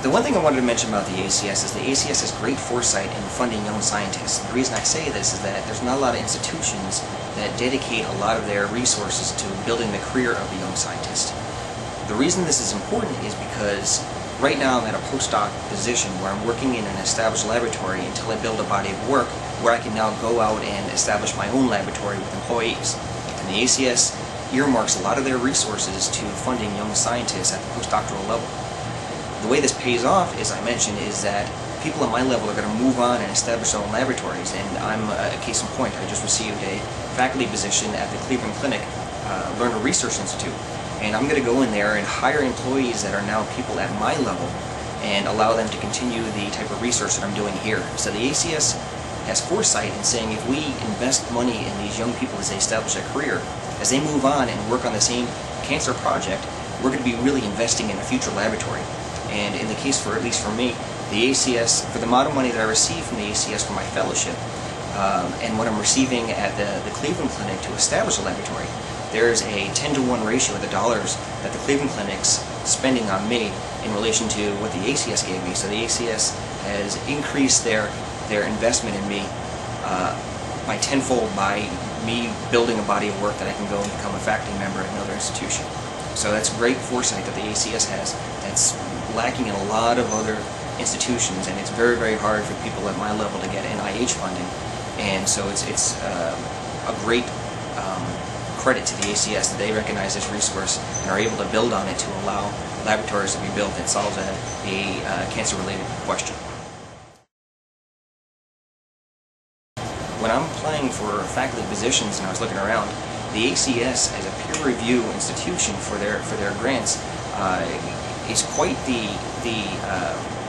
The one thing I wanted to mention about the ACS is the ACS has great foresight in funding young scientists. The reason I say this is that there's not a lot of institutions that dedicate a lot of their resources to building the career of the young scientist. The reason this is important is because right now I'm at a postdoc position where I'm working in an established laboratory until I build a body of work where I can now go out and establish my own laboratory with employees. And the ACS earmarks a lot of their resources to funding young scientists at the postdoctoral level. The way this pays off, as I mentioned, is that people at my level are going to move on and establish their own laboratories, and I'm a case in point. I just received a faculty position at the Cleveland Clinic Learner Research Institute, and I'm going to go in there and hire employees that are now people at my level and allow them to continue the type of research that I'm doing here. So the ACS has foresight in saying if we invest money in these young people as they establish a career, as they move on and work on the same cancer project, we're going to be really investing in a future laboratory. And in the case for, at least for me, the ACS, for the amount of money that I receive from the ACS for my fellowship, and what I'm receiving at the Cleveland Clinic to establish a laboratory, there's a 10-to-1 ratio of the dollars that the Cleveland Clinic's spending on me in relation to what the ACS gave me. So the ACS has increased their investment in me by tenfold by me building a body of work that I can go and become a faculty member at another institution. So that's great foresight that the ACS has. That's lacking in a lot of other institutions, and it's very, very hard for people at my level to get NIH funding. And so it's a great credit to the ACS that they recognize this resource and are able to build on it to allow laboratories to be built that solves a cancer-related question. When I'm applying for faculty positions and I was looking around, the ACS as a peer review institution for their grants is quite the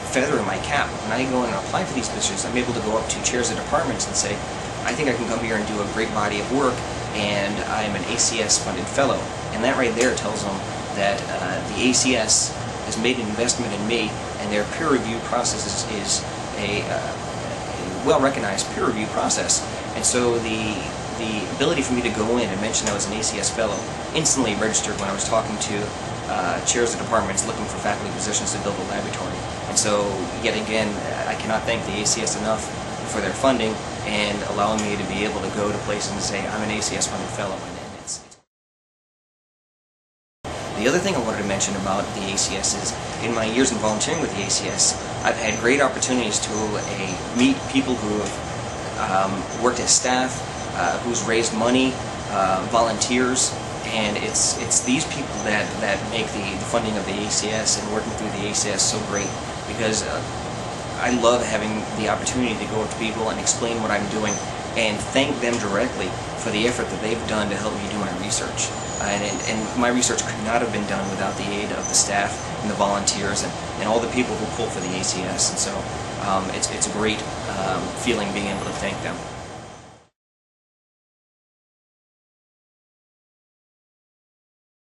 feather in my cap. When I go and apply for these positions, I'm able to go up to chairs of departments and say, I think I can come here and do a great body of work, and I'm an ACS funded fellow. And that right there tells them that the ACS has made an investment in me, and their peer review process is a well-recognized peer review process. And so the ability for me to go in and mention I was an ACS fellow instantly registered when I was talking to chairs of departments looking for faculty positions to build a laboratory. And so, yet again, I cannot thank the ACS enough for their funding and allowing me to be able to go to places and say I'm an ACS funded fellow. The other thing I wanted to mention about the ACS is, in my years in volunteering with the ACS, I've had great opportunities to meet people who have worked as staff, who's raised money, volunteers, and it's these people that make the funding of the ACS and working through the ACS so great, because I love having the opportunity to go up to people and explain what I'm doing and thank them directly for the effort that they've done to help me do my research. And my research could not have been done without the aid of the staff and the volunteers and all the people who pull for the ACS. And so it's a great feeling being able to thank them.